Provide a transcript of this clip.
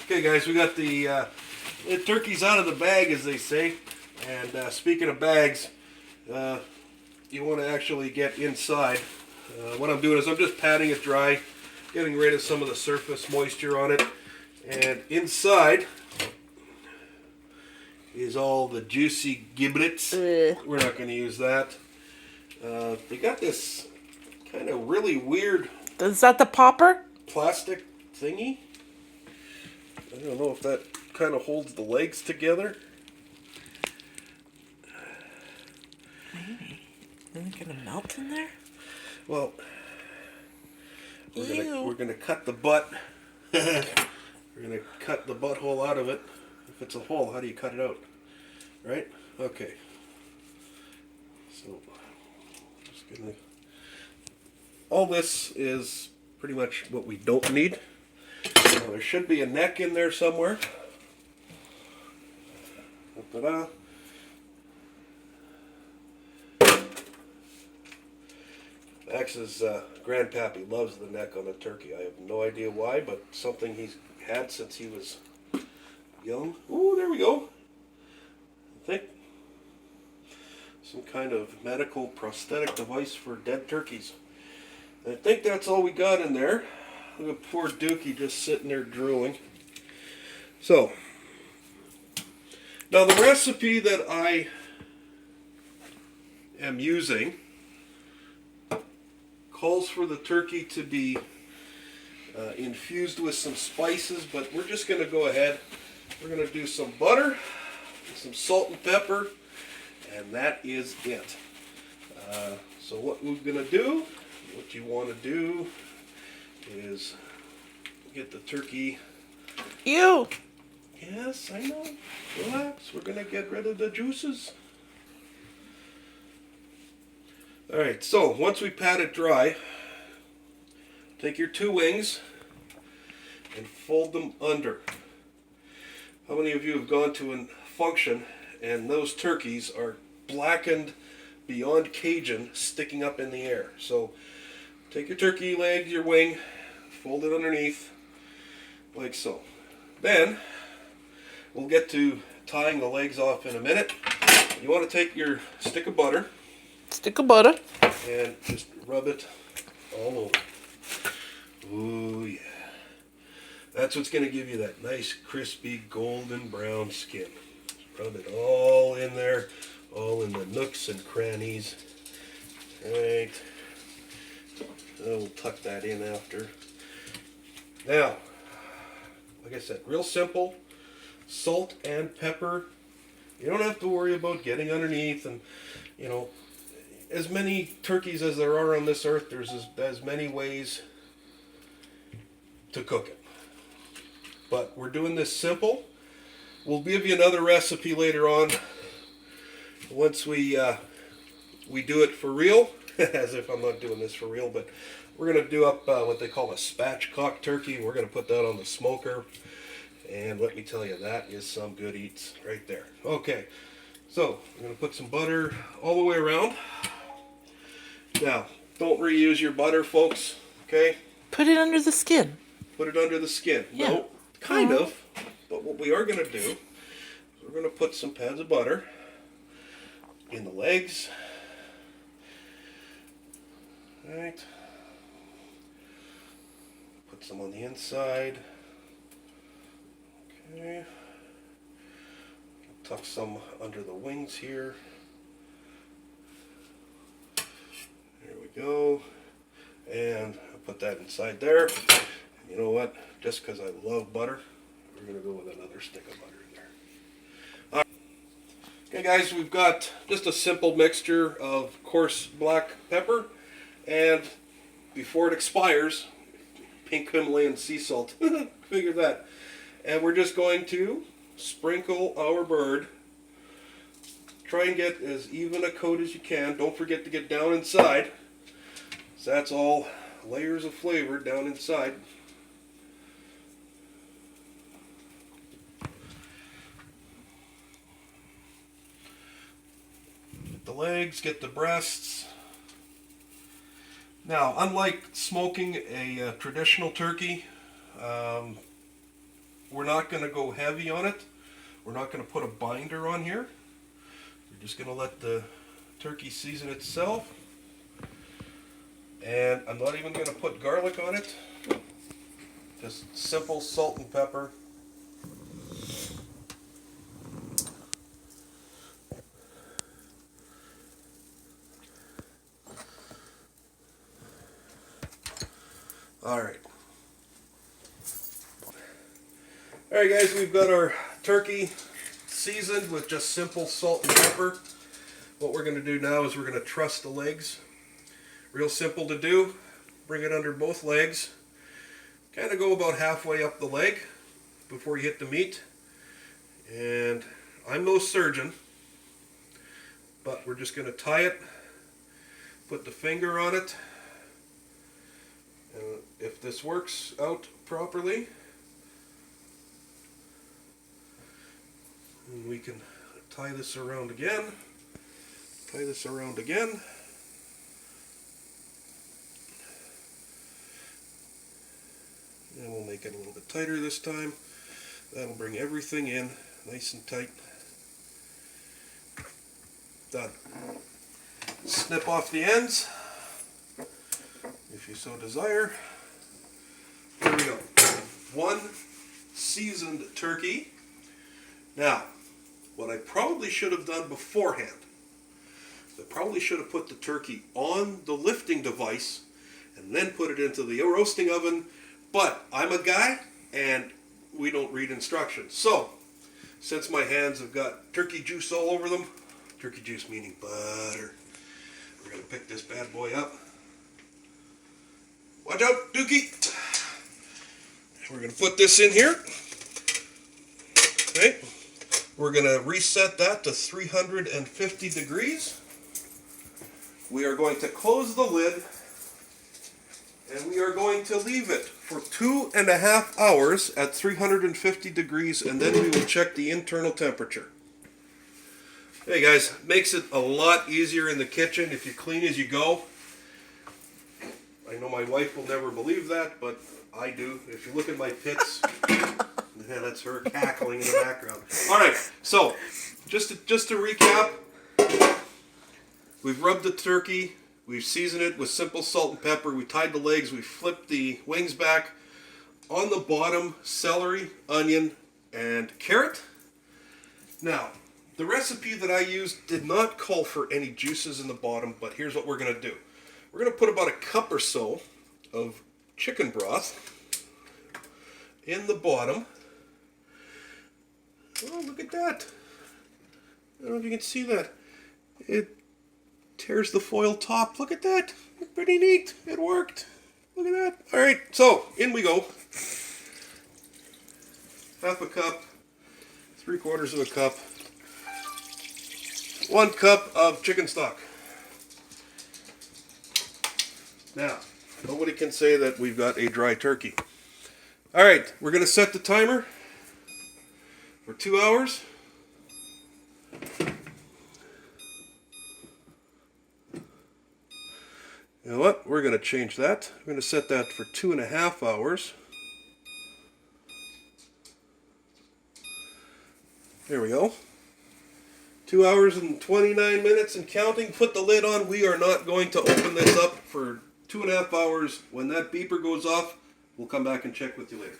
Okay, guys, we got the turkeys out of the bag, as they say. And speaking of bags, you want to actually get inside. What I'm doing is I'm just patting it dry, getting rid of some of the surface moisture on it. And inside is all the juicy giblets. We're not going to use that. They got this kind of really weird... Is that the popper? Plastic thingy. I don't know if that kind of holds the legs together. Maybe. Isn't it gonna melt in there? Well, we're gonna cut the butt. We're gonna cut the butthole out of it. If it's a hole, how do you cut it out? Right? Okay. So, just gonna. All this is pretty much what we don't need. Now, there should be a neck in there somewhere. Ta-da. Max's grandpappy loves the neck on a turkey. I have no idea why, but something he's had since he was young. Ooh, there we go. I think some kind of medical prosthetic device for dead turkeys. I think that's all we got in there. Look at poor Dookie just sitting there drooling. So, now the recipe that I am using calls for the turkey to be infused with some spices, but we're just going to go ahead. We're going to do some butter, some salt and pepper, and that is it. So what we're going to do, what you want to do is get the turkey. Ew! Yes, I know. Relax. We're going to get rid of the juices. Alright, so once we pat it dry, take your two wings and fold them under. How many of you have gone to a function and those turkeys are blackened beyond Cajun, sticking up in the air? So take your turkey leg, your wing, fold it underneath, like so. Then, we'll get to tying the legs off in a minute. You want to take your stick of butter. Stick of butter. And just rub it all over. Ooh, yeah. That's what's going to give you that nice, crispy, golden brown skin. Rub it all in there, all in the nooks and crannies. Right. We'll tuck that in after. Now, like I said, real simple. Salt and pepper. You don't have to worry about getting underneath, and you know, as many turkeys as there are on this earth, there's as many ways to cook it. But we're doing this simple. We'll give you another recipe later on once we do it for real. As if I'm not doing this for real, but we're going to do up what they call a spatchcock turkey. We're going to put that on the smoker. And let me tell you, that is some good eats right there. Okay, so I'm going to put some butter all the way around. Now, don't reuse your butter, folks, okay? Put it under the skin. Put it under the skin. Yeah. No, kind of. But what we are going to do is we're going to put some pads of butter in the legs. All right. Put some on the inside. Okay. Tuck some under the wings here. There we go. And I'll put that inside there. And you know what? Just because I love butter, we're going to go with another stick of butter in there. All right. Okay, guys, we've got just a simple mixture of coarse black pepper and, before it expires, pink Himalayan sea salt. Figure that. And we're just going to sprinkle our bird. Try and get as even a coat as you can. Don't forget to get down inside. So that's all layers of flavor down inside. Get the legs, get the breasts. Now, unlike smoking a traditional turkey, we're not going to go heavy on it. We're not going to put a binder on here. We're just going to let the turkey season itself. And I'm not even going to put garlic on it. Just simple salt and pepper. Alright. Alright guys, we've got our turkey seasoned with just simple salt and pepper. What we're going to do now is we're going to truss the legs. Real simple to do. Bring it under both legs. Kind of go about halfway up the leg before you hit the meat. And I'm no surgeon, but we're just going to tie it, put the finger on it, and if this works out properly, and we can tie this around again, and we'll make it a little bit tighter this time. That'll bring everything in nice and tight. Done. Snip off the ends if you so desire. There we go. One seasoned turkey. Now, what I probably should have done beforehand, I probably should have put the turkey on the lifting device and then put it into the roasting oven, but I'm a guy and we don't read instructions. So, since my hands have got turkey juice all over them, turkey juice meaning butter, we're going to pick this bad boy up. Watch out, Dookie! We're going to put this in here. Okay. We're going to reset that to 350 degrees. We are going to close the lid and we are going to leave it for 2.5 hours at 350 degrees, and then we will check the internal temperature. Hey guys, makes it a lot easier in the kitchen if you clean as you go. I know my wife will never believe that, but I do. If you look at my pits, yeah, that's her cackling in the background. Alright, so just to recap, we've rubbed the turkey, we've seasoned it with simple salt and pepper, we tied the legs, we flipped the wings back. On the bottom, celery, onion, and carrot. Now, the recipe that I used did not call for any juices in the bottom, but here's what we're going to do. We're going to put about a cup or so of chicken broth in the bottom. Oh, look at that. I don't know if you can see that. It tears the foil top. Look at that. Pretty neat. It worked. Look at that. Alright, so in we go. Half a cup, 3/4 of a cup, 1 cup of chicken stock. Now, nobody can say that we've got a dry turkey. Alright, we're going to set the timer for 2 hours. You know what? We're going to change that. We're going to set that for 2.5 hours. There we go. 2 hours and 29 minutes and counting. Put the lid on. We are not going to open this up for 2.5 hours. When that beeper goes off, we'll come back and check with you later.